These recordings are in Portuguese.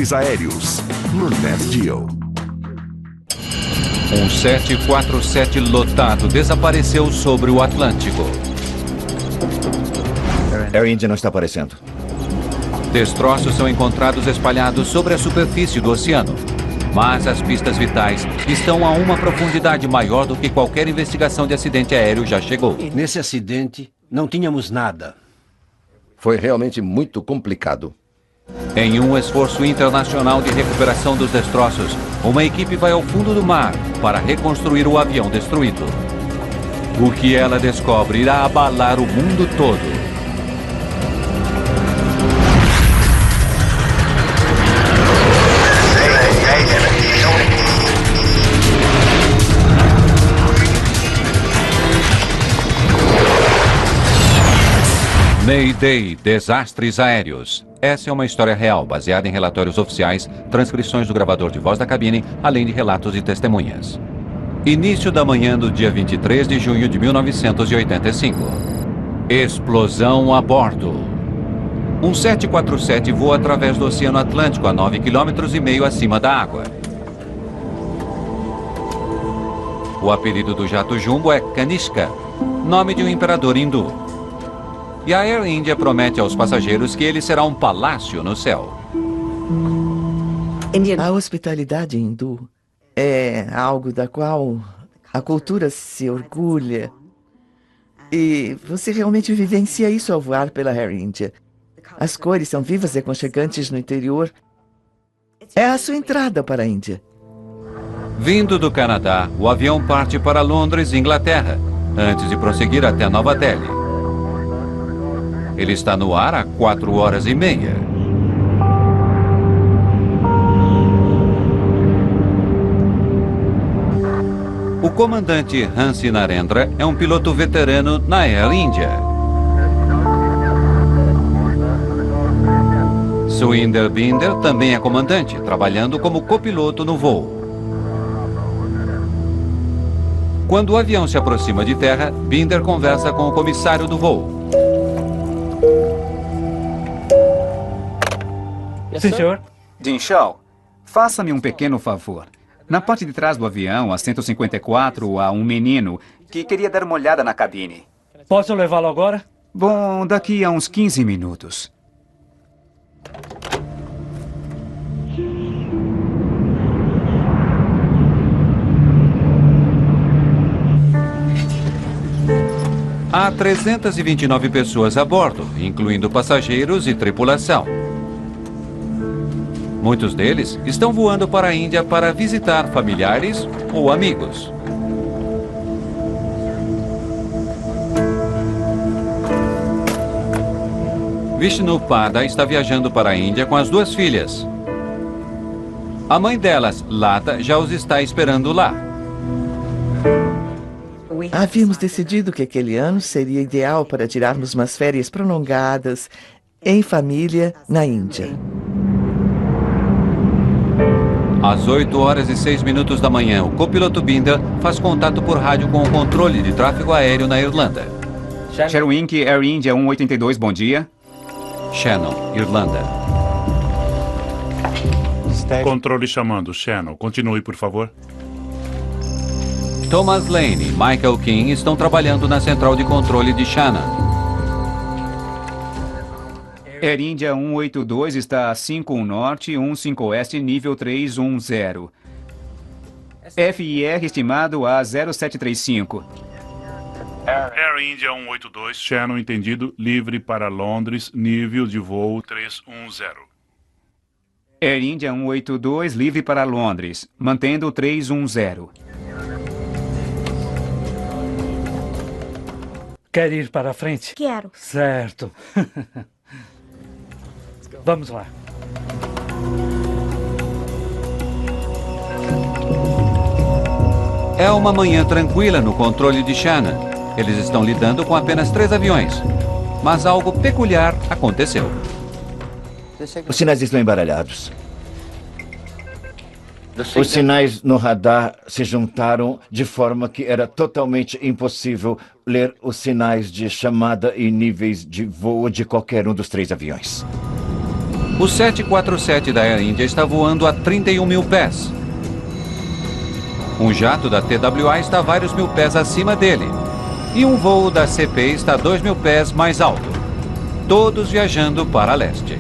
Desastres Aéreos, no Nat Geo. Um 747 lotado desapareceu sobre o Atlântico. Air India não está aparecendo. Destroços são encontrados espalhados sobre a superfície do oceano. Mas as pistas vitais estão a uma profundidade maior do que qualquer investigação de acidente aéreo já chegou. Nesse acidente, não tínhamos nada. Foi realmente muito complicado. Em um esforço internacional de recuperação dos destroços, uma equipe vai ao fundo do mar para reconstruir o avião destruído. O que ela descobre irá abalar o mundo todo. Mayday, desastres aéreos. Essa é uma história real, baseada em relatórios oficiais, transcrições do gravador de voz da cabine, além de relatos de testemunhas. Início da manhã do dia 23 de junho de 1985. Explosão a bordo. Um 747 voa através do Oceano Atlântico a 9,5 km acima da água. O apelido do jato jumbo é Kanishka, nome de um imperador hindu. E a Air India promete aos passageiros que ele será um palácio no céu. A hospitalidade hindu é algo da qual a cultura se orgulha. E você realmente vivencia isso ao voar pela Air India. As cores são vivas e aconchegantes no interior. É a sua entrada para a Índia. Vindo do Canadá, o avião parte para Londres, Inglaterra, antes de prosseguir até Nova Delhi. Ele está no ar há 4 horas e meia. O comandante Hansi Narendra é um piloto veterano na Air India. Surinder Binder também é comandante, trabalhando como copiloto no voo. Quando o avião se aproxima de terra, Binder conversa com o comissário do voo. Sim, senhor. Jin Shaw, faça-me um pequeno favor. Na parte de trás do avião, assento 54, há um menino que queria dar uma olhada na cabine. Posso levá-lo agora? Bom, daqui a uns 15 minutos. Há 329 pessoas a bordo, incluindo passageiros e tripulação. Muitos deles estão voando para a Índia para visitar familiares ou amigos. Vishnu Pada está viajando para a Índia com as 2 filhas. A mãe delas, Lata, já os está esperando lá. Havíamos decidido que aquele ano seria ideal para tirarmos umas férias prolongadas em família na Índia. Às 8 horas e 6 minutos da manhã, o copiloto Binder faz contato por rádio com o controle de tráfego aéreo na Irlanda. Sherwink, Air India 182, bom dia. Shannon, Irlanda. Controle chamando. Shannon, continue, por favor. Thomas Lane e Michael King estão trabalhando na central de controle de Shannon. Air India 182 está a 51 Norte, 15 Oeste, nível 310. FIR estimado a 0735. Air India 182, Shannon entendido, livre para Londres, nível de voo 310. Air India 182, livre para Londres, mantendo o 310. Quer ir para a frente? Quero. Certo. Vamos lá. É uma manhã tranquila no controle de Shannon. Eles estão lidando com apenas 3 aviões. Mas algo peculiar aconteceu. Os sinais estão embaralhados. Os sinais no radar se juntaram de forma que era totalmente impossível ler os sinais de chamada e níveis de voo de qualquer um dos 3 aviões. O 747 da Air India está voando a 31 mil pés. Um jato da TWA está a vários mil pés acima dele. E um voo da CP está a 2 mil pés mais alto. Todos viajando para leste.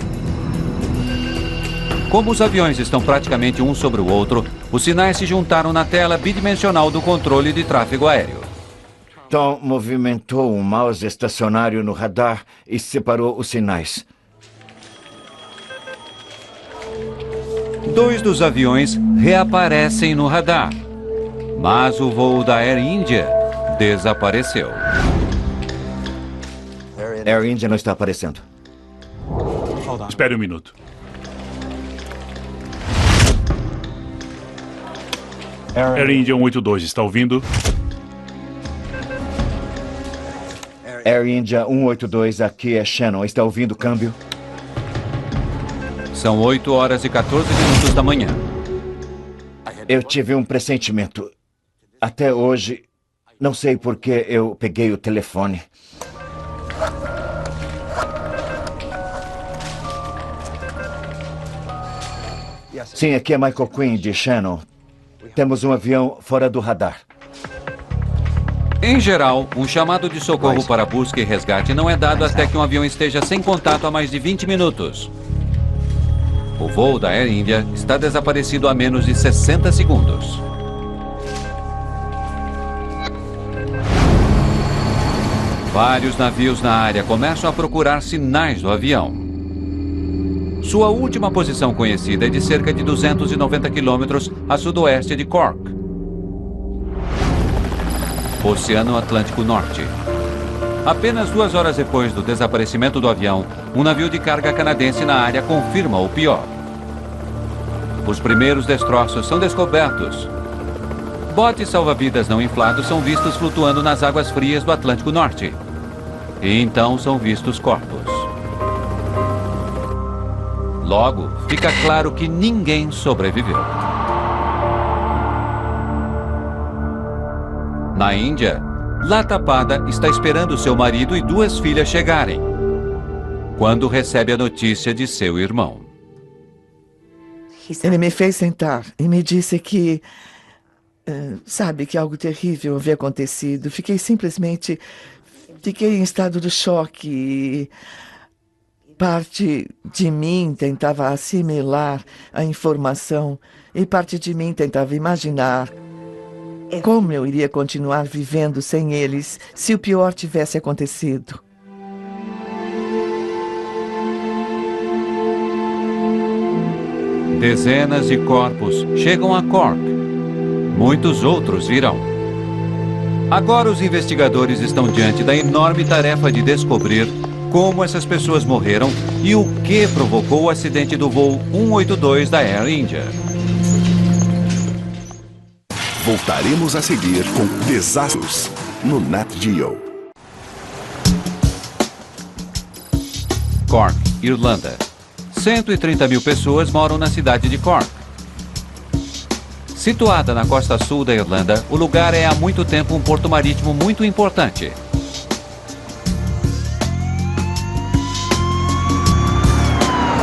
Como os aviões estão praticamente um sobre o outro, os sinais se juntaram na tela bidimensional do controle de tráfego aéreo. Tom movimentou um mouse estacionário no radar e separou os sinais. 2 dos aviões reaparecem no radar. Mas o voo da Air India desapareceu. Air India não está aparecendo. Espere um minuto. Air India 182, está ouvindo? Air India 182, aqui é Shannon. Está ouvindo o câmbio? São 8 horas e 14 minutos da manhã. Eu tive um pressentimento. Até hoje, não sei por que eu peguei o telefone. Sim, aqui é Michael Quinn, de Shannon. Temos um avião fora do radar. Em geral, um chamado de socorro para busca e resgate não é dado até que um avião esteja sem contato há mais de 20 minutos. O voo da Air India está desaparecido há menos de 60 segundos. Vários navios na área começam a procurar sinais do avião. Sua última posição conhecida é de cerca de 290 quilômetros a sudoeste de Cork, Oceano Atlântico Norte. Apenas 2 horas depois do desaparecimento do avião, um navio de carga canadense na área confirma o pior. Os primeiros destroços são descobertos. Botes salva-vidas não inflados são vistos flutuando nas águas frias do Atlântico Norte. E então são vistos corpos. Logo, fica claro que ninguém sobreviveu. Na Índia, Lata Pada está esperando seu marido e 2 filhas chegarem, quando recebe a notícia de seu irmão. Ele me fez sentar e me disse que, sabe, que algo terrível havia acontecido. Fiquei em estado de choque e parte de mim tentava assimilar a informação e parte de mim tentava imaginar como eu iria continuar vivendo sem eles se o pior tivesse acontecido. Dezenas de corpos chegam a Cork. Muitos outros virão. Agora os investigadores estão diante da enorme tarefa de descobrir como essas pessoas morreram e o que provocou o acidente do voo 182 da Air India. Voltaremos a seguir com Desastres no Nat Geo. Cork, Irlanda. 130 mil pessoas moram na cidade de Cork. Situada na costa sul da Irlanda, o lugar é há muito tempo um porto marítimo muito importante.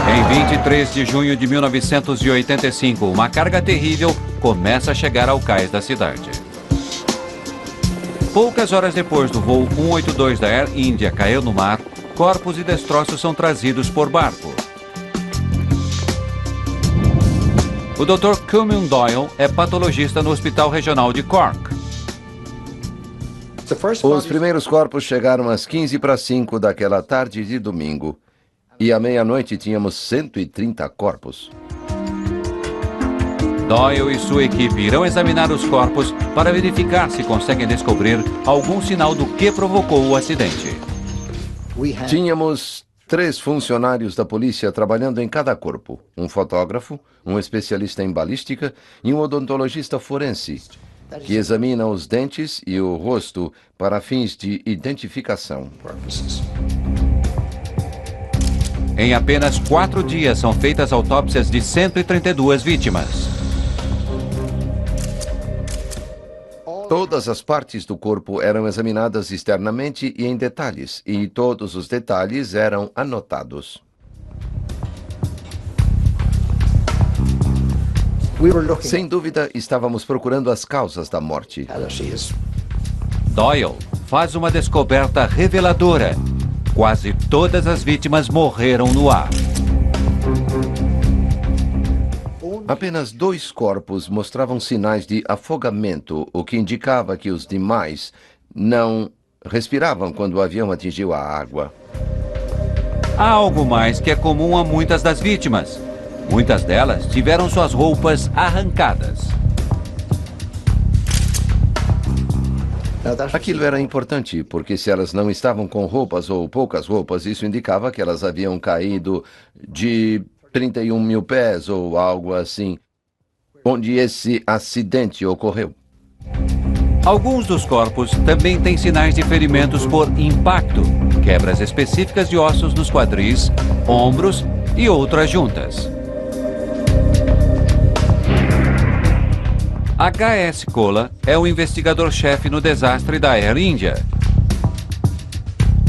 Em 23 de junho de 1985, uma carga terrível começa a chegar ao cais da cidade. Poucas horas depois do voo 182 da Air India cair no mar, corpos e destroços são trazidos por barco. O Dr. Conan Doyle é patologista no Hospital Regional de Cork. Os primeiros corpos chegaram às 5:45 daquela tarde de domingo. E à meia-noite tínhamos 130 corpos. Doyle e sua equipe irão examinar os corpos para verificar se conseguem descobrir algum sinal do que provocou o acidente. Tínhamos 3 funcionários da polícia trabalhando em cada corpo. Um fotógrafo, um especialista em balística e um odontologista forense, que examina os dentes e o rosto para fins de identificação. Em apenas 4 dias são feitas autópsias de 132 vítimas. Todas as partes do corpo eram examinadas externamente e em detalhes, e todos os detalhes eram anotados. Sem dúvida, estávamos procurando as causas da morte. Doyle faz uma descoberta reveladora. Quase todas as vítimas morreram no ar. Apenas 2 corpos mostravam sinais de afogamento, o que indicava que os demais não respiravam quando o avião atingiu a água. Há algo mais que é comum a muitas das vítimas. Muitas delas tiveram suas roupas arrancadas. Aquilo era importante, porque se elas não estavam com roupas ou poucas roupas, isso indicava que elas haviam caído de 31 mil pés ou algo assim, onde esse acidente ocorreu. Alguns dos corpos também têm sinais de ferimentos por impacto, quebras específicas de ossos nos quadris, ombros e outras juntas. H.S. Kohler é o investigador-chefe no desastre da Air India.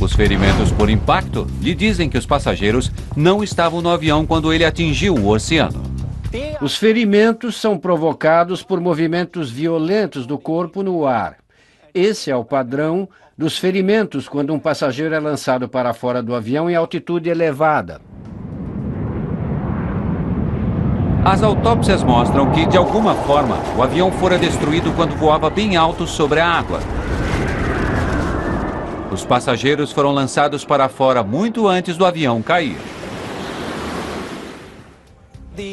Os ferimentos por impacto lhe dizem que os passageiros não estavam no avião quando ele atingiu o oceano. Os ferimentos são provocados por movimentos violentos do corpo no ar. Esse é o padrão dos ferimentos quando um passageiro é lançado para fora do avião em altitude elevada. As autópsias mostram que, de alguma forma, o avião fora destruído quando voava bem alto sobre a água. Os passageiros foram lançados para fora muito antes do avião cair.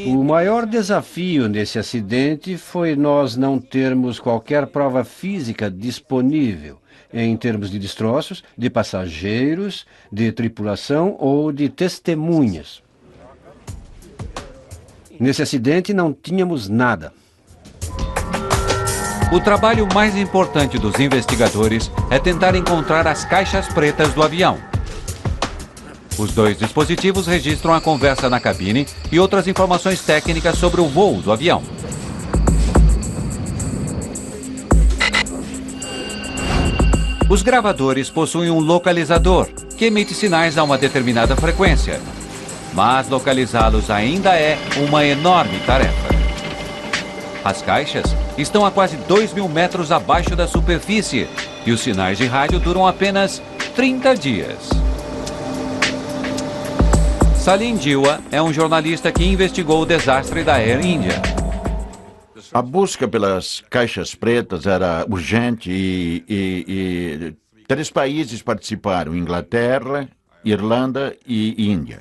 O maior desafio nesse acidente foi nós não termos qualquer prova física disponível, em termos de destroços, de passageiros, de tripulação ou de testemunhas. Nesse acidente não tínhamos nada. O trabalho mais importante dos investigadores é tentar encontrar as caixas pretas do avião. Os 2 dispositivos registram a conversa na cabine e outras informações técnicas sobre o voo do avião. Os gravadores possuem um localizador, que emite sinais a uma determinada frequência. Mas localizá-los ainda é uma enorme tarefa. As caixas estão a quase 2.000 metros abaixo da superfície e os sinais de rádio duram apenas 30 dias. Salim Jiwa é um jornalista que investigou o desastre da Air India. A busca pelas caixas pretas era urgente e 3 países participaram: Inglaterra, Irlanda e Índia.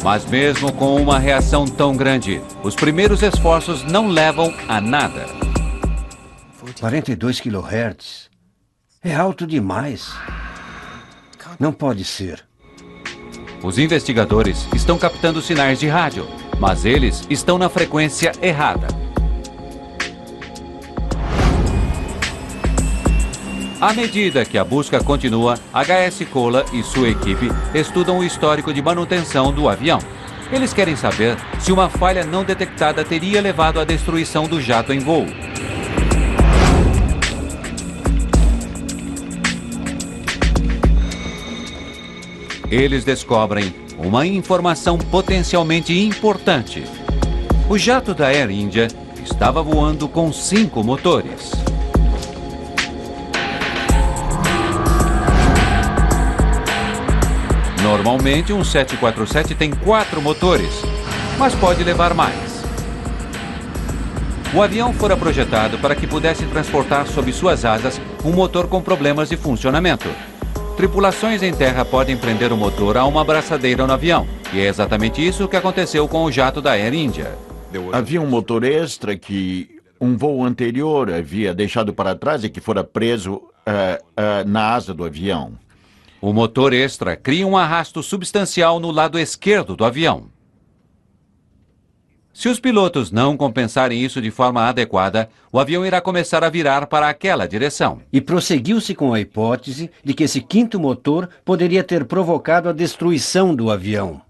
Mas mesmo com uma reação tão grande, os primeiros esforços não levam a nada. 42 kHz. É alto demais. Não pode ser. Os investigadores estão captando sinais de rádio, mas eles estão na frequência errada. À medida que a busca continua, H.S. Kohler e sua equipe estudam o histórico de manutenção do avião. Eles querem saber se uma falha não detectada teria levado à destruição do jato em voo. Eles descobrem uma informação potencialmente importante. O jato da Air India estava voando com 5 motores. Normalmente, um 747 tem 4 motores, mas pode levar mais. O avião fora projetado para que pudesse transportar sob suas asas um motor com problemas de funcionamento. Tripulações em terra podem prender o motor a uma abraçadeira no avião, e é exatamente isso que aconteceu com o jato da Air India. Havia um motor extra que um voo anterior havia deixado para trás e que fora preso na asa do avião. O motor extra cria um arrasto substancial no lado esquerdo do avião. Se os pilotos não compensarem isso de forma adequada, o avião irá começar a virar para aquela direção. E prosseguiu-se com a hipótese de que esse 5º motor poderia ter provocado a destruição do avião.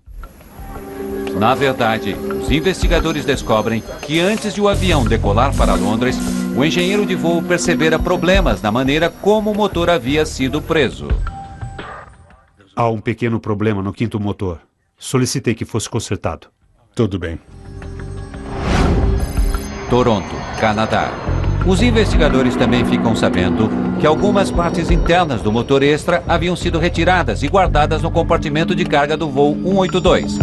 Na verdade, os investigadores descobrem que antes de o avião decolar para Londres, o engenheiro de voo percebera problemas na maneira como o motor havia sido preso. Há um pequeno problema no 5º motor. Solicitei que fosse consertado. Tudo bem. Toronto, Canadá. Os investigadores também ficam sabendo que algumas partes internas do motor extra haviam sido retiradas e guardadas no compartimento de carga do voo 182.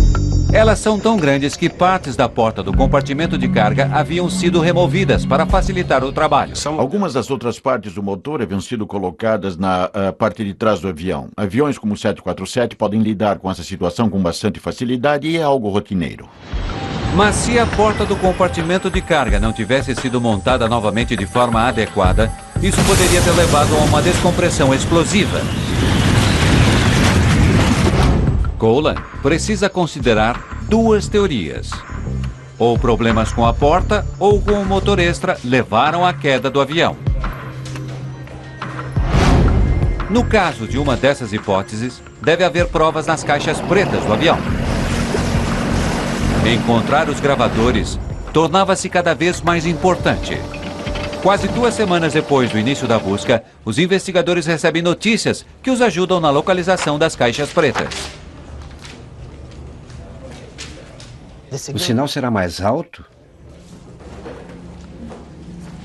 Elas são tão grandes que partes da porta do compartimento de carga haviam sido removidas para facilitar o trabalho. Algumas das outras partes do motor haviam sido colocadas na parte de trás do avião. Aviões como o 747 podem lidar com essa situação com bastante facilidade e é algo rotineiro. Mas se a porta do compartimento de carga não tivesse sido montada novamente de forma adequada, isso poderia ter levado a uma descompressão explosiva. Colan precisa considerar duas teorias. Ou problemas com a porta ou com o motor extra levaram à queda do avião. No caso de uma dessas hipóteses, deve haver provas nas caixas pretas do avião. Encontrar os gravadores tornava-se cada vez mais importante. Quase 2 semanas depois do início da busca, os investigadores recebem notícias que os ajudam na localização das caixas pretas. O sinal será mais alto?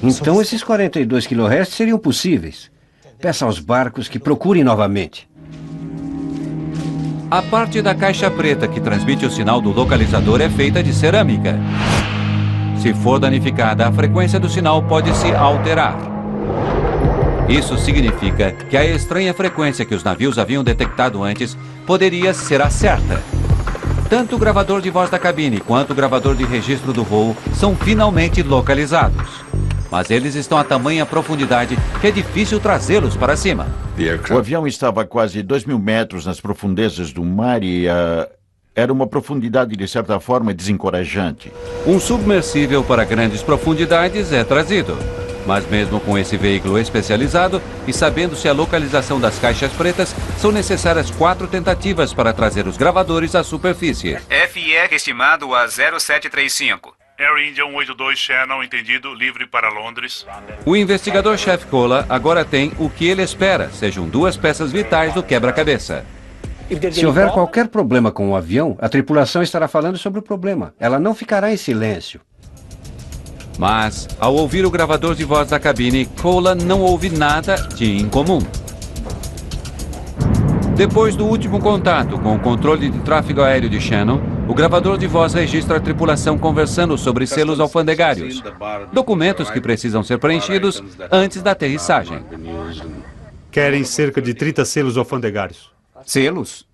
Então esses 42 kHz seriam possíveis. Peça aos barcos que procurem novamente. A parte da caixa preta que transmite o sinal do localizador é feita de cerâmica. Se for danificada, a frequência do sinal pode se alterar. Isso significa que a estranha frequência que os navios haviam detectado antes poderia ser a certa. Tanto o gravador de voz da cabine quanto o gravador de registro do voo são finalmente localizados. Mas eles estão a tamanha profundidade que é difícil trazê-los para cima. O avião estava a quase 2.000 metros nas profundezas do mar e era uma profundidade, de certa forma, desencorajante. Um submersível para grandes profundidades é trazido. Mas mesmo com esse veículo especializado e sabendo-se a localização das caixas pretas, são necessárias 4 tentativas para trazer os gravadores à superfície. FIR estimado a 0735. Air India 182 Channel, entendido, livre para Londres. O investigador-chefe Cola agora tem o que ele espera sejam 2 peças vitais do quebra-cabeça. Se houver qualquer problema com o avião, a tripulação estará falando sobre o problema. Ela não ficará em silêncio. Mas, ao ouvir o gravador de voz da cabine, Cola não ouve nada de incomum. Depois do último contato com o controle de tráfego aéreo de Shannon, o gravador de voz registra a tripulação conversando sobre selos alfandegários, documentos que precisam ser preenchidos antes da aterrissagem. Querem cerca de 30 selos alfandegários. Selos?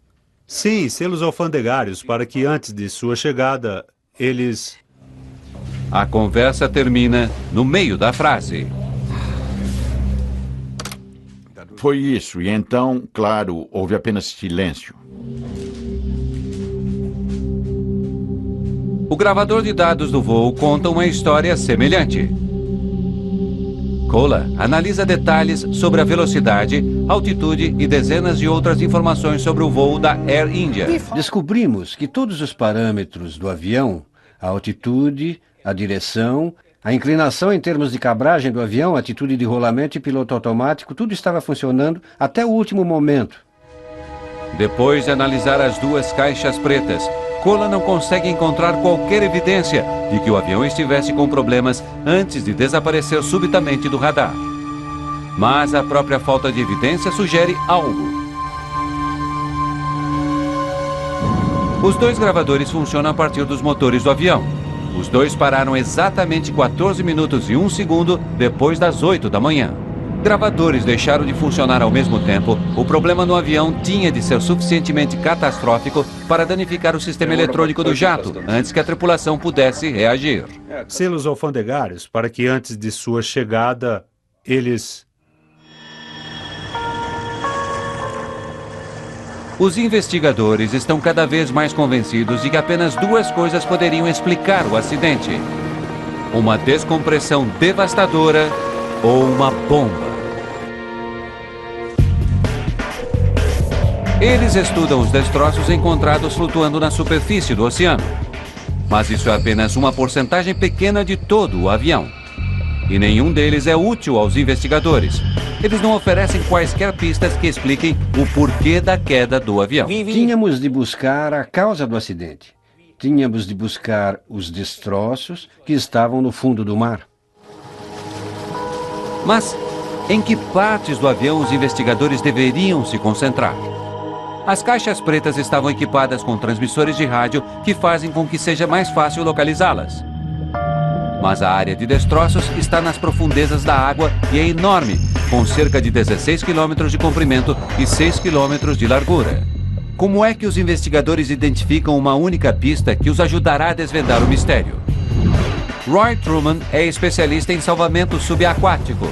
Sim, selos alfandegários, para que antes de sua chegada, eles... A conversa termina no meio da frase. Foi isso, e então, claro, houve apenas silêncio. O gravador de dados do voo conta uma história semelhante. Cola analisa detalhes sobre a velocidade, altitude e dezenas de outras informações sobre o voo da Air India. Descobrimos que todos os parâmetros do avião, a altitude, a direção, a inclinação em termos de cabragem do avião, atitude de rolamento e piloto automático, tudo estava funcionando até o último momento. Depois de analisar as 2 caixas pretas, Cola não consegue encontrar qualquer evidência de que o avião estivesse com problemas antes de desaparecer subitamente do radar. Mas a própria falta de evidência sugere algo. Os 2 gravadores funcionam a partir dos motores do avião. Os 2 pararam exatamente 14 minutos e 1 segundo depois das 8 da manhã. Gravadores deixaram de funcionar ao mesmo tempo. O problema no avião tinha de ser suficientemente catastrófico para danificar o sistema eletrônico do jato, antes que a tripulação pudesse reagir. Selos alfandegários, para que antes de sua chegada, eles... Os investigadores estão cada vez mais convencidos de que apenas 2 coisas poderiam explicar o acidente: uma descompressão devastadora ou uma bomba. Eles estudam os destroços encontrados flutuando na superfície do oceano. Mas isso é apenas uma porcentagem pequena de todo o avião. E nenhum deles é útil aos investigadores. Eles não oferecem quaisquer pistas que expliquem o porquê da queda do avião. Tínhamos de buscar a causa do acidente. Tínhamos de buscar os destroços que estavam no fundo do mar. Mas em que partes do avião os investigadores deveriam se concentrar? As caixas pretas estavam equipadas com transmissores de rádio que fazem com que seja mais fácil localizá-las. Mas a área de destroços está nas profundezas da água e é enorme, com cerca de 16 quilômetros de comprimento e 6 quilômetros de largura. Como é que os investigadores identificam uma única pista que os ajudará a desvendar o mistério? Roy Truman é especialista em salvamento subaquático.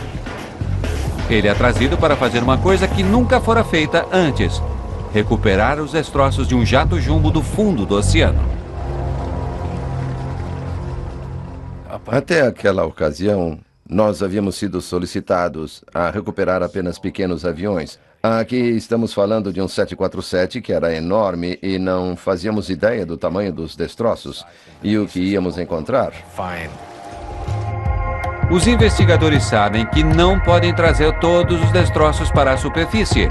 Ele é trazido para fazer uma coisa que nunca fora feita antes: recuperar os destroços de um jato jumbo do fundo do oceano. Até aquela ocasião, nós havíamos sido solicitados a recuperar apenas pequenos aviões. Aqui estamos falando de um 747 que era enorme e não fazíamos ideia do tamanho dos destroços e o que íamos encontrar. Os investigadores sabem que não podem trazer todos os destroços para a superfície.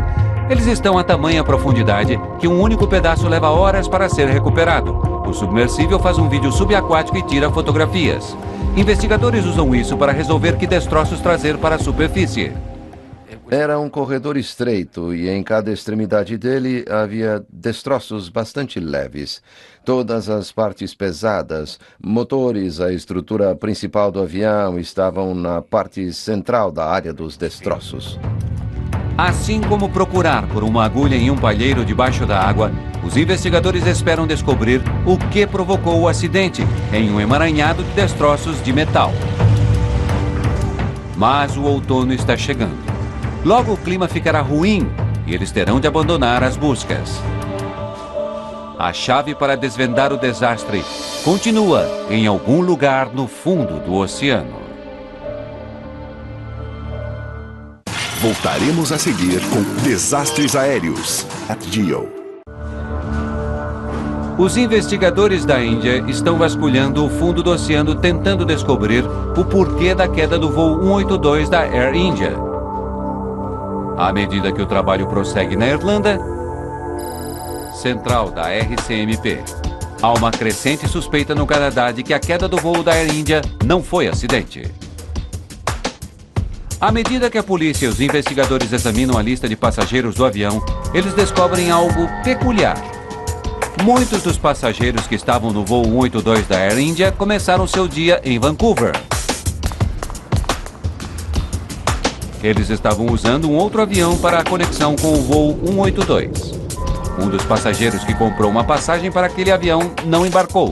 Eles estão a tamanha profundidade que um único pedaço leva horas para ser recuperado. O submersível faz um vídeo subaquático e tira fotografias. Investigadores usam isso para resolver que destroços trazer para a superfície. Era um corredor estreito e em cada extremidade dele havia destroços bastante leves. Todas as partes pesadas, motores, a estrutura principal do avião estavam na parte central da área dos destroços. Assim como procurar por uma agulha em um palheiro debaixo da água, os investigadores esperam descobrir o que provocou o acidente em um emaranhado de destroços de metal. Mas o outono está chegando. Logo o clima ficará ruim e eles terão de abandonar as buscas. A chave para desvendar o desastre continua em algum lugar no fundo do oceano. Voltaremos a seguir com Desastres Aéreos, Nat Geo. Os investigadores da Índia estão vasculhando o fundo do oceano tentando descobrir o porquê da queda do voo 182 da Air India. À medida que o trabalho prossegue na Irlanda Central da RCMP, há uma crescente suspeita no Canadá de que a queda do voo da Air India não foi acidente. À medida que a polícia e os investigadores examinam a lista de passageiros do avião, eles descobrem algo peculiar. Muitos dos passageiros que estavam no voo 182 da Air India começaram seu dia em Vancouver. Eles estavam usando um outro avião para a conexão com o voo 182. Um dos passageiros que comprou uma passagem para aquele avião não embarcou.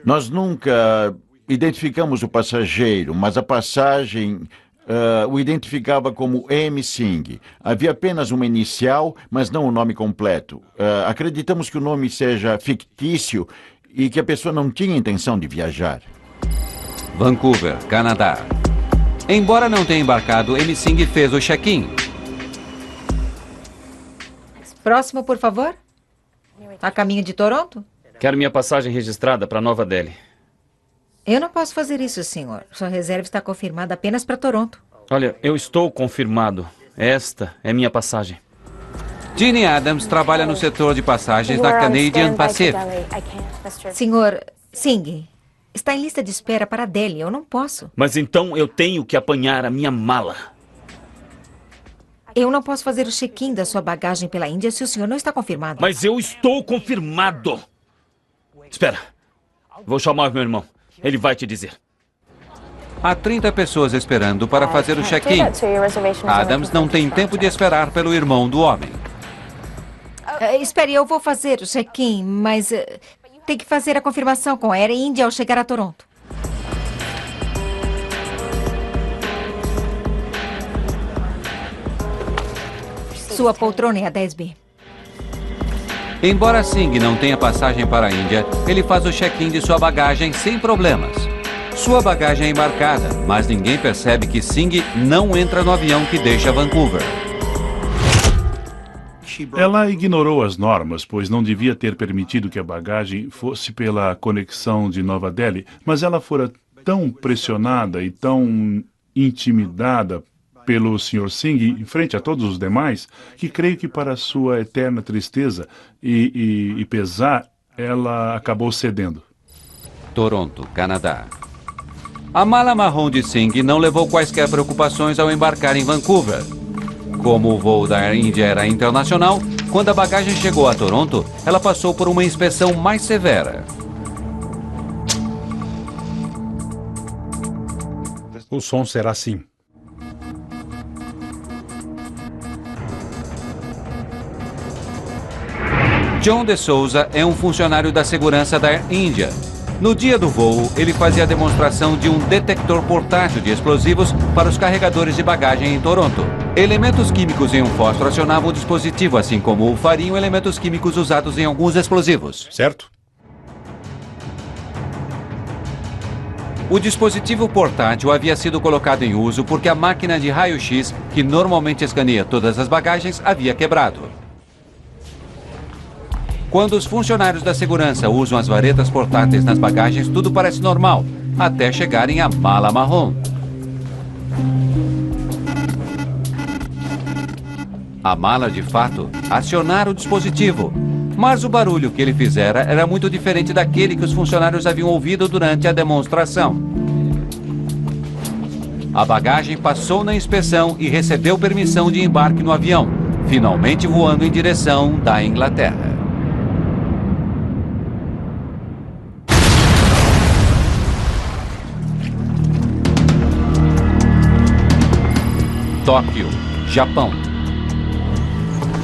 Nós nunca identificamos o passageiro, mas a passagem o identificava como M. Singh. Havia apenas uma inicial, mas não o nome completo. Acreditamos que o nome seja fictício e que a pessoa não tinha intenção de viajar. Vancouver, Canadá. Embora não tenha embarcado, M. Singh fez o check-in. Próximo, por favor. A caminho de Toronto? Quero minha passagem registrada para Nova Delhi. Eu não posso fazer isso, senhor. Sua reserva está confirmada apenas para Toronto. Olha, eu estou confirmado. Esta é minha passagem. Ginny Adams trabalha no setor de passagens da Canadian Pacific. Senhor Singh, está em lista de espera para Delhi. Eu não posso. Mas então eu tenho que apanhar a minha mala. Eu não posso fazer o check-in da sua bagagem pela Índia se o senhor não está confirmado. Mas eu estou confirmado. Espera. Vou chamar meu irmão. Ele vai te dizer. Há 30 pessoas esperando para fazer o check-in. Adams não tem tempo de esperar pelo irmão do homem. Espere, eu vou fazer o check-in, mas tem que fazer a confirmação com a Air India ao chegar a Toronto. Sua poltrona é a 10B. Embora Singh não tenha passagem para a Índia, ele faz o check-in de sua bagagem sem problemas. Sua bagagem é embarcada, mas ninguém percebe que Singh não entra no avião que deixa Vancouver. Ela ignorou as normas, pois não devia ter permitido que a bagagem fosse pela conexão de Nova Delhi, mas ela fora tão pressionada e tão intimidada pelo Sr. Singh, em frente a todos os demais, que creio que para sua eterna tristeza e pesar, ela acabou cedendo. Toronto, Canadá. A mala marrom de Singh não levou quaisquer preocupações ao embarcar em Vancouver. Como o voo da Air India era internacional, quando a bagagem chegou a Toronto, ela passou por uma inspeção mais severa. O som será assim. John de Souza é um funcionário da segurança da Air India. No dia do voo, ele fazia a demonstração de um detector portátil de explosivos para os carregadores de bagagem em Toronto. Elementos químicos em um fósforo acionavam o dispositivo, assim como o fariam elementos químicos usados em alguns explosivos. Certo? O dispositivo portátil havia sido colocado em uso porque a máquina de raio-x, que normalmente escaneia todas as bagagens, havia quebrado. Quando os funcionários da segurança usam as varetas portáteis nas bagagens, tudo parece normal, até chegarem à mala marrom. A mala, de fato, acionara o dispositivo, mas o barulho que ele fizera era muito diferente daquele que os funcionários haviam ouvido durante a demonstração. A bagagem passou na inspeção e recebeu permissão de embarque no avião, finalmente voando em direção da Inglaterra. Tóquio, Japão.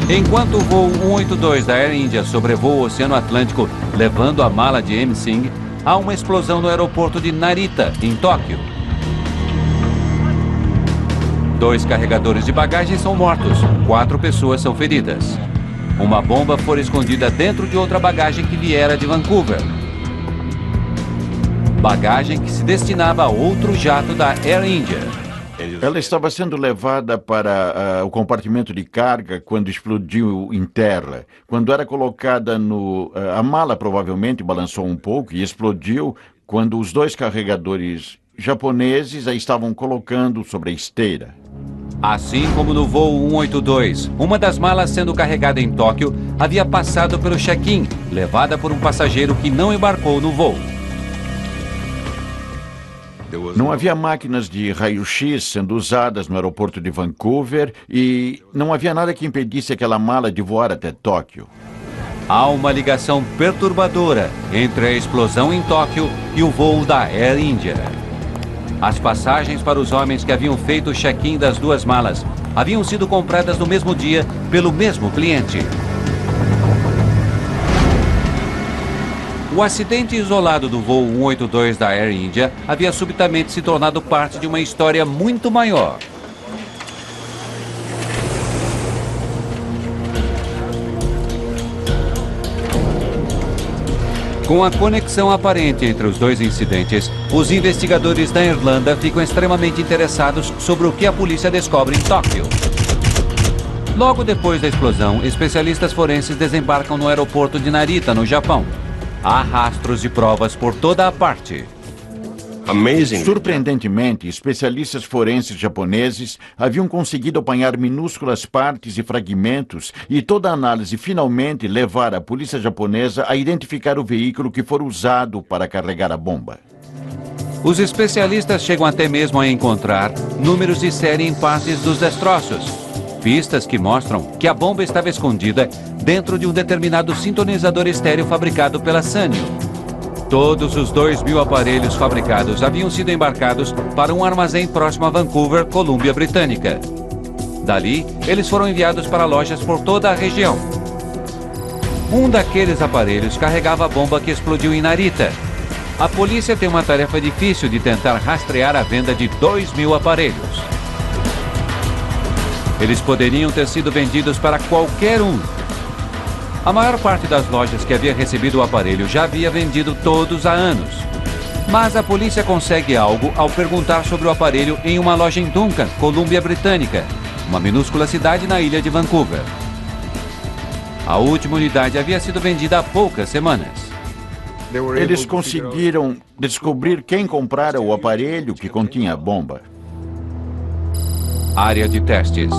Enquanto o voo 182 da Air India sobrevoa o Oceano Atlântico, levando a mala de M. Singh, há uma explosão no aeroporto de Narita, em Tóquio. 2 carregadores de bagagem são mortos, 4 pessoas são feridas. Uma bomba foi escondida dentro de outra bagagem que viera de Vancouver. Bagagem que se destinava a outro jato da Air India. Ela estava sendo levada para o compartimento de carga quando explodiu em terra. Quando era colocada no... a mala provavelmente balançou um pouco e explodiu quando os 2 carregadores japoneses a estavam colocando sobre a esteira. Assim como no voo 182, uma das malas sendo carregada em Tóquio havia passado pelo check-in, levada por um passageiro que não embarcou no voo. Não havia máquinas de raio-x sendo usadas no aeroporto de Vancouver e não havia nada que impedisse aquela mala de voar até Tóquio. Há uma ligação perturbadora entre a explosão em Tóquio e o voo da Air India. As passagens para os homens que haviam feito o check-in das 2 malas haviam sido compradas no mesmo dia pelo mesmo cliente. O acidente isolado do voo 182 da Air India havia subitamente se tornado parte de uma história muito maior. Com a conexão aparente entre os 2 incidentes, os investigadores da Irlanda ficam extremamente interessados sobre o que a polícia descobre em Tóquio. Logo depois da explosão, especialistas forenses desembarcam no aeroporto de Narita, no Japão. Há rastros de provas por toda a parte. Surpreendentemente, especialistas forenses japoneses haviam conseguido apanhar minúsculas partes e fragmentos e toda a análise finalmente levar a polícia japonesa a identificar o veículo que for usado para carregar a bomba. Os especialistas chegam até mesmo a encontrar números de série em partes dos destroços. Pistas que mostram que a bomba estava escondida dentro de um determinado sintonizador estéreo fabricado pela Sanyo. Todos os 2.000 aparelhos fabricados haviam sido embarcados para um armazém próximo a Vancouver, Colômbia Britânica. Dali, eles foram enviados para lojas por toda a região. Um daqueles aparelhos carregava a bomba que explodiu em Narita. A polícia tem uma tarefa difícil de tentar rastrear a venda de 2.000 aparelhos. Eles poderiam ter sido vendidos para qualquer um. A maior parte das lojas que havia recebido o aparelho já havia vendido todos há anos. Mas a polícia consegue algo ao perguntar sobre o aparelho em uma loja em Duncan, Colômbia Britânica, uma minúscula cidade na ilha de Vancouver. A última unidade havia sido vendida há poucas semanas. Eles conseguiram descobrir quem comprara o aparelho que continha a bomba. Área de testes.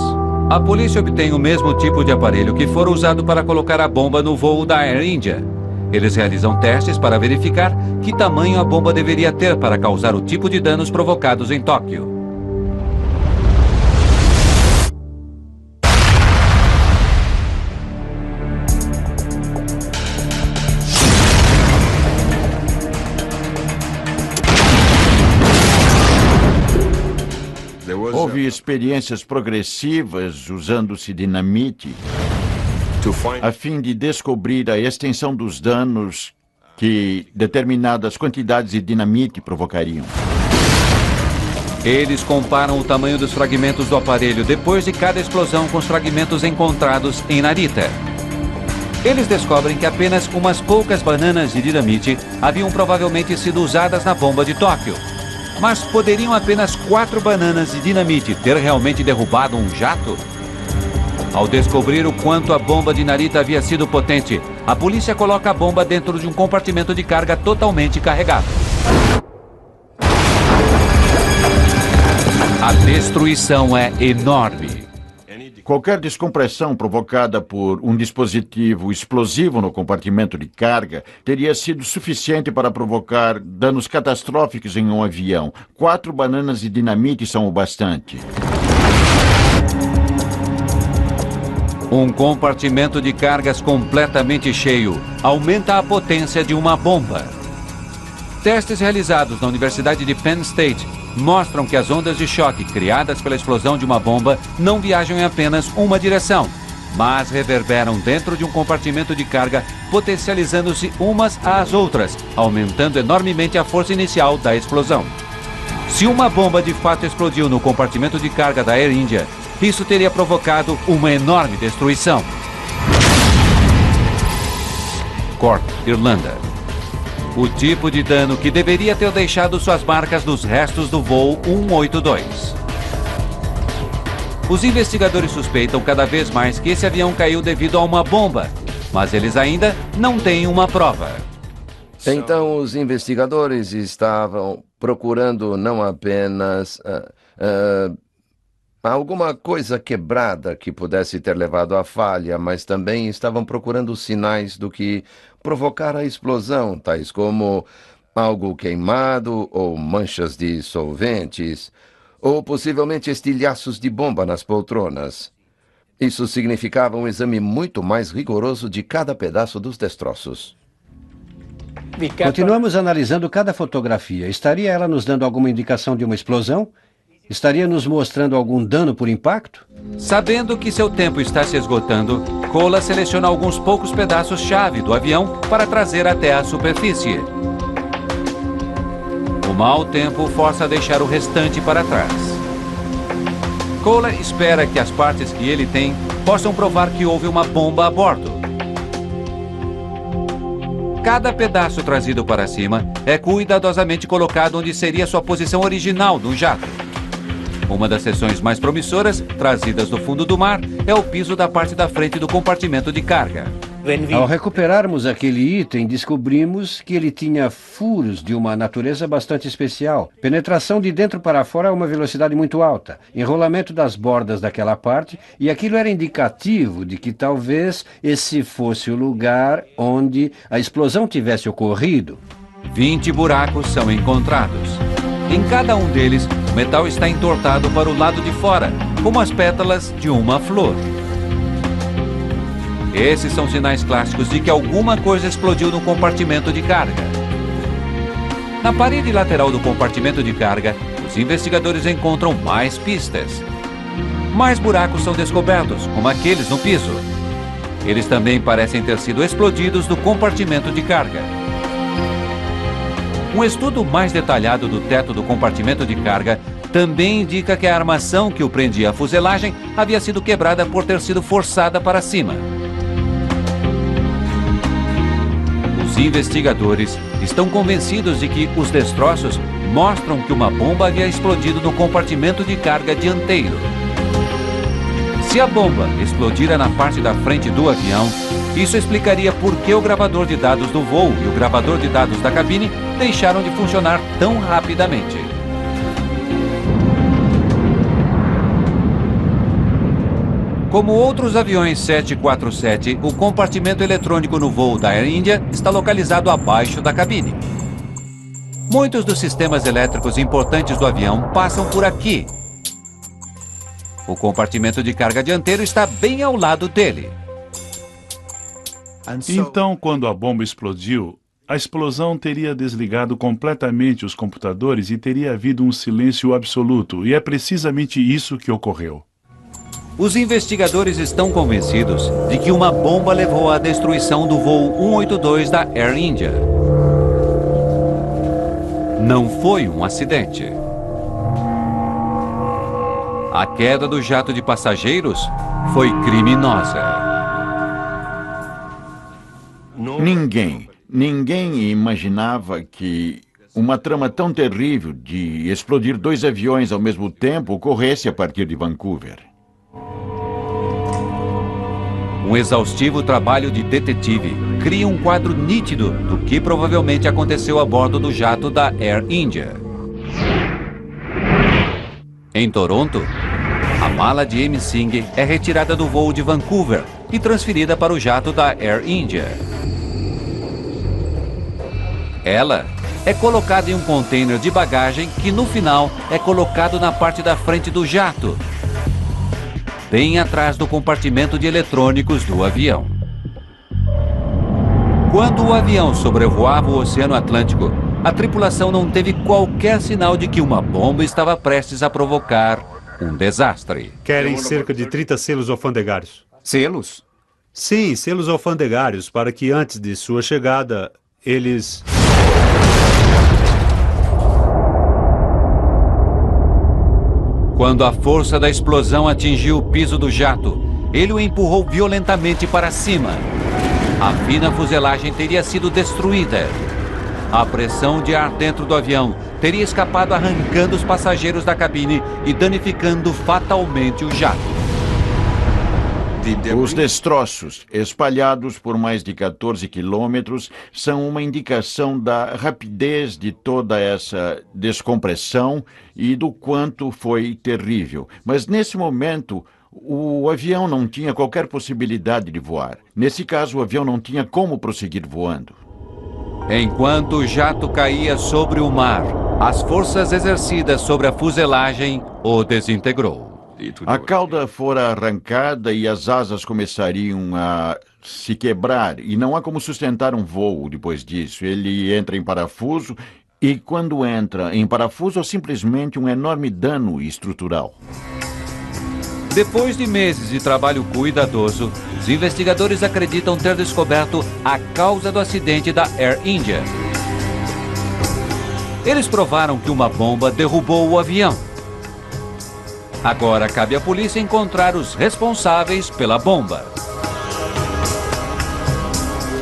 A polícia obtém o mesmo tipo de aparelho que for usado para colocar a bomba no voo da Air India. Eles realizam testes para verificar que tamanho a bomba deveria ter para causar o tipo de danos provocados em Tóquio. Houve experiências progressivas usando-se dinamite a fim de descobrir a extensão dos danos que determinadas quantidades de dinamite provocariam. Eles comparam o tamanho dos fragmentos do aparelho depois de cada explosão com os fragmentos encontrados em Narita. Eles descobrem que apenas umas poucas bananas de dinamite haviam provavelmente sido usadas na bomba de Tóquio. Mas poderiam apenas 4 bananas de dinamite ter realmente derrubado um jato? Ao descobrir o quanto a bomba de Narita havia sido potente, a polícia coloca a bomba dentro de um compartimento de carga totalmente carregado. A destruição é enorme. Qualquer descompressão provocada por um dispositivo explosivo no compartimento de carga teria sido suficiente para provocar danos catastróficos em um avião. 4 bananas de dinamite são o bastante. Um compartimento de cargas completamente cheio aumenta a potência de uma bomba. Testes realizados na Universidade de Penn State mostram que as ondas de choque criadas pela explosão de uma bomba não viajam em apenas uma direção, mas reverberam dentro de um compartimento de carga, potencializando-se umas às outras, aumentando enormemente a força inicial da explosão. Se uma bomba de fato explodiu no compartimento de carga da Air India, isso teria provocado uma enorme destruição. Cork, Irlanda. O tipo de dano que deveria ter deixado suas marcas nos restos do voo 182. Os investigadores suspeitam cada vez mais que esse avião caiu devido a uma bomba, mas eles ainda não têm uma prova. Então, os investigadores estavam procurando não apenas alguma coisa quebrada que pudesse ter levado à falha, mas também estavam procurando sinais do que provocara a explosão, tais como algo queimado ou manchas de solventes, ou possivelmente estilhaços de bomba nas poltronas. Isso significava um exame muito mais rigoroso de cada pedaço dos destroços. Continuamos analisando cada fotografia. Estaria ela nos dando alguma indicação de uma explosão? Estaria nos mostrando algum dano por impacto? Sabendo que seu tempo está se esgotando, Kola seleciona alguns poucos pedaços-chave do avião para trazer até a superfície. O mau tempo força a deixar o restante para trás. Kola espera que as partes que ele tem possam provar que houve uma bomba a bordo. Cada pedaço trazido para cima é cuidadosamente colocado onde seria sua posição original no jato. Uma das seções mais promissoras, trazidas do fundo do mar, é o piso da parte da frente do compartimento de carga. Ao recuperarmos aquele item, descobrimos que ele tinha furos de uma natureza bastante especial. Penetração de dentro para fora a uma velocidade muito alta. Enrolamento das bordas daquela parte, e aquilo era indicativo de que talvez esse fosse o lugar onde a explosão tivesse ocorrido. 20 buracos são encontrados. Em cada um deles, o metal está entortado para o lado de fora, como as pétalas de uma flor. Esses são sinais clássicos de que alguma coisa explodiu no compartimento de carga. Na parede lateral do compartimento de carga, os investigadores encontram mais pistas. Mais buracos são descobertos, como aqueles no piso. Eles também parecem ter sido explodidos no compartimento de carga. Um estudo mais detalhado do teto do compartimento de carga também indica que a armação que o prendia à fuselagem havia sido quebrada por ter sido forçada para cima. Os investigadores estão convencidos de que os destroços mostram que uma bomba havia explodido no compartimento de carga dianteiro. Se a bomba explodira na parte da frente do avião, isso explicaria por que o gravador de dados do voo e o gravador de dados da cabine deixaram de funcionar tão rapidamente. Como outros aviões 747, o compartimento eletrônico no voo da Air India está localizado abaixo da cabine. Muitos dos sistemas elétricos importantes do avião passam por aqui. O compartimento de carga dianteiro está bem ao lado dele. Então, quando a bomba explodiu, a explosão teria desligado completamente os computadores e teria havido um silêncio absoluto. E é precisamente isso que ocorreu. Os investigadores estão convencidos de que uma bomba levou à destruição do voo 182 da Air India. Não foi um acidente. A queda do jato de passageiros foi criminosa. Ninguém imaginava que uma trama tão terrível de explodir 2 aviões ao mesmo tempo ocorresse a partir de Vancouver. Um exaustivo trabalho de detetive cria um quadro nítido do que provavelmente aconteceu a bordo do jato da Air India. Em Toronto, a mala de Amy Singh é retirada do voo de Vancouver e transferida para o jato da Air India. Ela é colocada em um container de bagagem que no final é colocado na parte da frente do jato, bem atrás do compartimento de eletrônicos do avião. Quando o avião sobrevoava o Oceano Atlântico, a tripulação não teve qualquer sinal de que uma bomba estava prestes a provocar um desastre. Querem cerca de 30 selos alfandegários. Selos? Sim, selos alfandegários, para que antes de sua chegada, eles... Quando a força da explosão atingiu o piso do jato, ele o empurrou violentamente para cima. A fina fuselagem teria sido destruída. A pressão de ar dentro do avião teria escapado, arrancando os passageiros da cabine e danificando fatalmente o jato. Os destroços, espalhados por mais de 14 quilômetros, são uma indicação da rapidez de toda essa descompressão e do quanto foi terrível. Mas nesse momento, o avião não tinha qualquer possibilidade de voar. Nesse caso, o avião não tinha como prosseguir voando. Enquanto o jato caía sobre o mar, as forças exercidas sobre a fuselagem o desintegrou. A cauda fora arrancada e as asas começariam a se quebrar, e não há como sustentar um voo depois disso. Ele entra em parafuso, e quando entra em parafuso, é simplesmente um enorme dano estrutural. Depois de meses de trabalho cuidadoso, os investigadores acreditam ter descoberto a causa do acidente da Air India. Eles provaram que uma bomba derrubou o avião. Agora cabe à polícia encontrar os responsáveis pela bomba.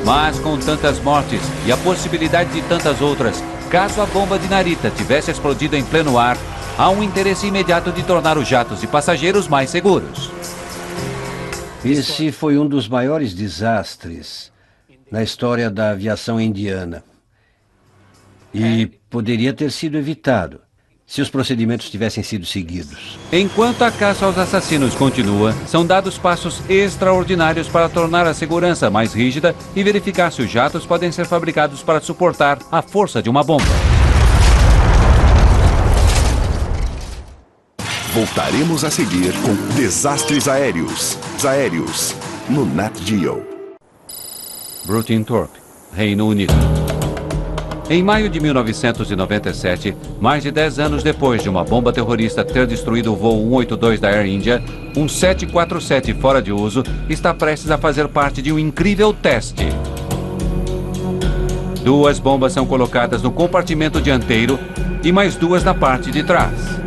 Mas com tantas mortes e a possibilidade de tantas outras, caso a bomba de Narita tivesse explodido em pleno ar, há um interesse imediato de tornar os jatos de passageiros mais seguros. Esse foi um dos maiores desastres na história da aviação indiana. E poderia ter sido evitado se os procedimentos tivessem sido seguidos. Enquanto a caça aos assassinos continua, são dados passos extraordinários para tornar a segurança mais rígida e verificar se os jatos podem ser fabricados para suportar a força de uma bomba. Voltaremos a seguir com Desastres Aéreos. No Nat Geo. Bruttenthorpe, Reino Unido. Em maio de 1997, mais de 10 anos depois de uma bomba terrorista ter destruído o voo 182 da Air India, um 747 fora de uso está prestes a fazer parte de um incrível teste. 2 bombas são colocadas no compartimento dianteiro e mais 2 na parte de trás.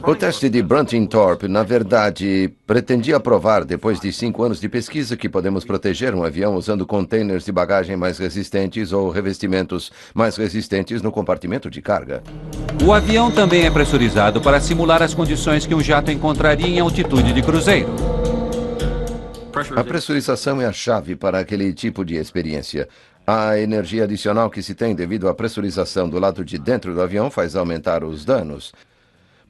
O teste de Bruttenthorpe, na verdade, pretendia provar, depois de 5 anos de pesquisa, que podemos proteger um avião usando containers de bagagem mais resistentes ou revestimentos mais resistentes no compartimento de carga. O avião também é pressurizado para simular as condições que um jato encontraria em altitude de cruzeiro. A pressurização é a chave para aquele tipo de experiência. A energia adicional que se tem devido à pressurização do lado de dentro do avião faz aumentar os danos.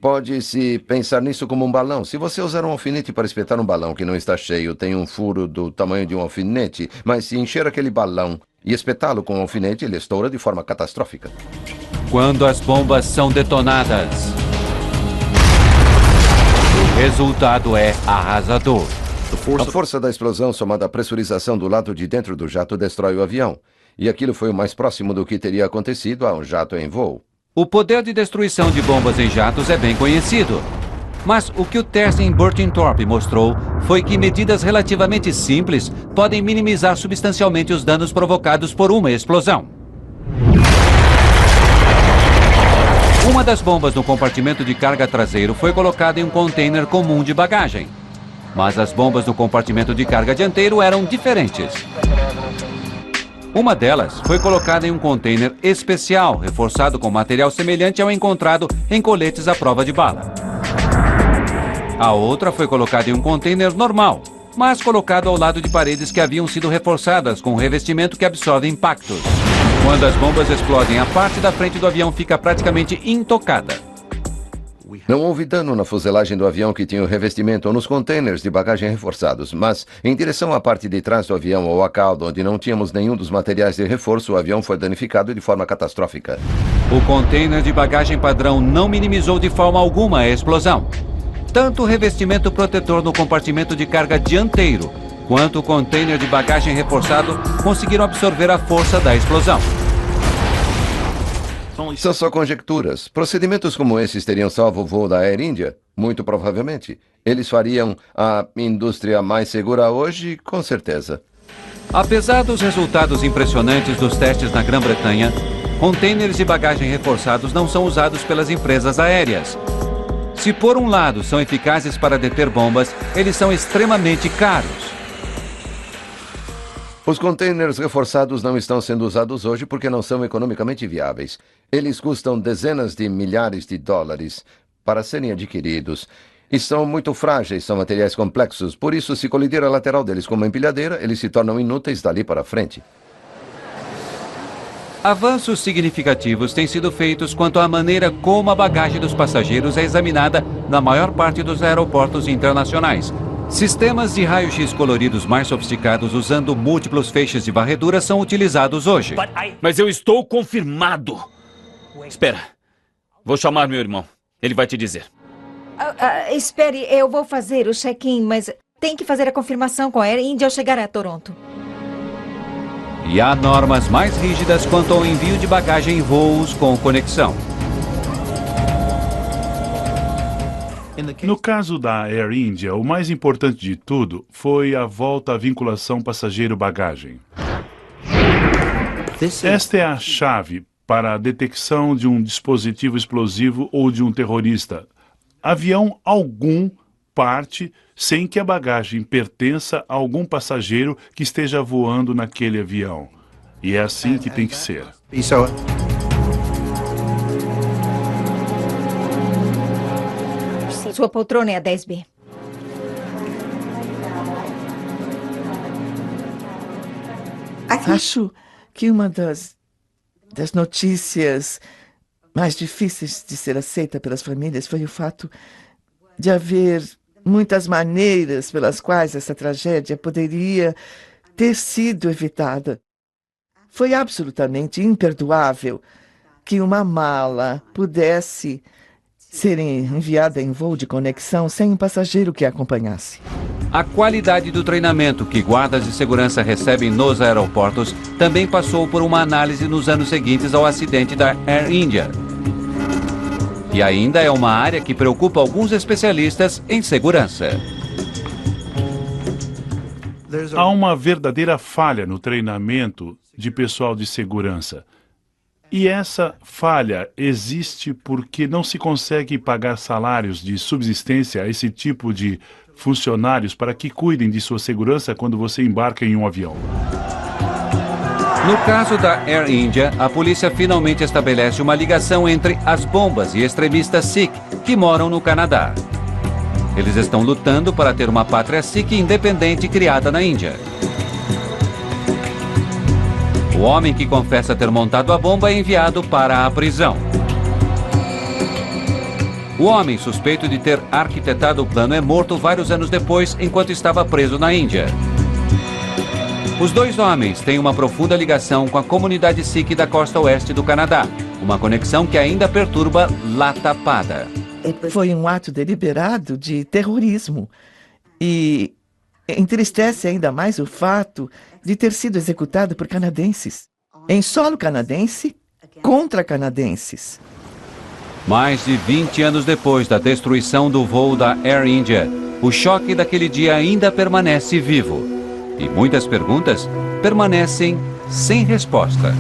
Pode-se pensar nisso como um balão. Se você usar um alfinete para espetar um balão que não está cheio, tem um furo do tamanho de um alfinete, mas se encher aquele balão e espetá-lo com um alfinete, ele estoura de forma catastrófica. Quando as bombas são detonadas, o resultado é arrasador. A força da explosão, somada à pressurização do lado de dentro do jato, destrói o avião. E aquilo foi o mais próximo do que teria acontecido a um jato em voo. O poder de destruição de bombas em jatos é bem conhecido. Mas o que o teste em Burton-Thorpe mostrou foi que medidas relativamente simples podem minimizar substancialmente os danos provocados por uma explosão. Uma das bombas no compartimento de carga traseiro foi colocada em um container comum de bagagem. Mas as bombas no compartimento de carga dianteiro eram diferentes. Uma delas foi colocada em um container especial, reforçado com material semelhante ao encontrado em coletes à prova de bala. A outra foi colocada em um container normal, mas colocado ao lado de paredes que haviam sido reforçadas com um revestimento que absorve impactos. Quando as bombas explodem, a parte da frente do avião fica praticamente intocada. Não houve dano na fuselagem do avião que tinha o revestimento ou nos containers de bagagem reforçados, mas em direção à parte de trás do avião ou à cauda, onde não tínhamos nenhum dos materiais de reforço, o avião foi danificado de forma catastrófica. O container de bagagem padrão não minimizou de forma alguma a explosão. Tanto o revestimento protetor no compartimento de carga dianteiro, quanto o container de bagagem reforçado conseguiram absorver a força da explosão. São só conjecturas. Procedimentos como esses teriam salvo o voo da Air India? Muito provavelmente. Eles fariam a indústria mais segura hoje? Com certeza. Apesar dos resultados impressionantes dos testes na Grã-Bretanha, containers de bagagem reforçados não são usados pelas empresas aéreas. Se por um lado são eficazes para deter bombas, eles são extremamente caros. Os containers reforçados não estão sendo usados hoje porque não são economicamente viáveis. Eles custam dezenas de milhares de dólares para serem adquiridos. E são muito frágeis, são materiais complexos. Por isso, se colidir a lateral deles com uma empilhadeira, eles se tornam inúteis dali para frente. Avanços significativos têm sido feitos quanto à maneira como a bagagem dos passageiros é examinada na maior parte dos aeroportos internacionais. Sistemas de raio-x coloridos mais sofisticados usando múltiplos feixes de varredura são utilizados hoje. Mas eu estou confirmado. Espera. Vou chamar meu irmão. Ele vai te dizer. Espere, eu vou fazer o check-in, mas tem que fazer a confirmação com a Air India ao chegar a Toronto. E há normas mais rígidas quanto ao envio de bagagem em voos com conexão. No caso da Air India, o mais importante de tudo foi a volta à vinculação passageiro-bagagem. Esta é a chave para a detecção de um dispositivo explosivo ou de um terrorista. Avião algum parte sem que a bagagem pertença a algum passageiro que esteja voando naquele avião. E é assim que tem que ser. Sua poltrona é a 10B. Acho que uma das notícias mais difíceis de ser aceita pelas famílias foi o fato de haver muitas maneiras pelas quais essa tragédia poderia ter sido evitada. Foi absolutamente imperdoável que uma mala pudesse ser enviada em voo de conexão sem um passageiro que a acompanhasse. A qualidade do treinamento que guardas de segurança recebem nos aeroportos também passou por uma análise nos anos seguintes ao acidente da Air India. E ainda é uma área que preocupa alguns especialistas em segurança. Há uma verdadeira falha no treinamento de pessoal de segurança. E essa falha existe porque não se consegue pagar salários de subsistência a esse tipo de funcionários para que cuidem de sua segurança quando você embarca em um avião. No caso da Air India, a polícia finalmente estabelece uma ligação entre as bombas e extremistas Sikh que moram no Canadá. Eles estão lutando para ter uma pátria Sikh independente criada na Índia. O homem que confessa ter montado a bomba é enviado para a prisão. O homem suspeito de ter arquitetado o plano é morto vários anos depois, enquanto estava preso na Índia. Os dois homens têm uma profunda ligação com a comunidade Sikh da costa oeste do Canadá, uma conexão que ainda perturba Lata Pada. Foi um ato deliberado de terrorismo e entristece ainda mais o fato de ter sido executado por canadenses, em solo canadense, contra canadenses. Mais de 20 anos depois da destruição do voo da Air India, o choque daquele dia ainda permanece vivo. E muitas perguntas permanecem sem resposta.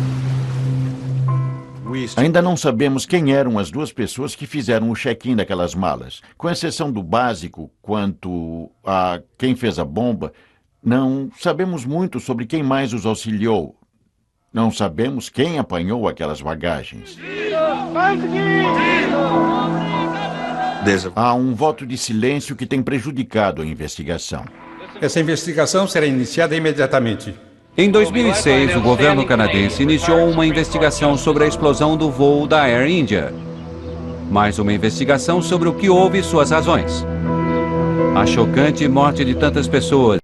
Ainda não sabemos quem eram as duas pessoas que fizeram o check-in daquelas malas. Com exceção do básico quanto a quem fez a bomba, não sabemos muito sobre quem mais os auxiliou. Não sabemos quem apanhou aquelas bagagens. Há um voto de silêncio que tem prejudicado a investigação. Essa investigação será iniciada imediatamente. Em 2006, o governo canadense iniciou uma investigação sobre a explosão do voo da Air India. Mais uma investigação sobre o que houve e suas razões. A chocante morte de tantas pessoas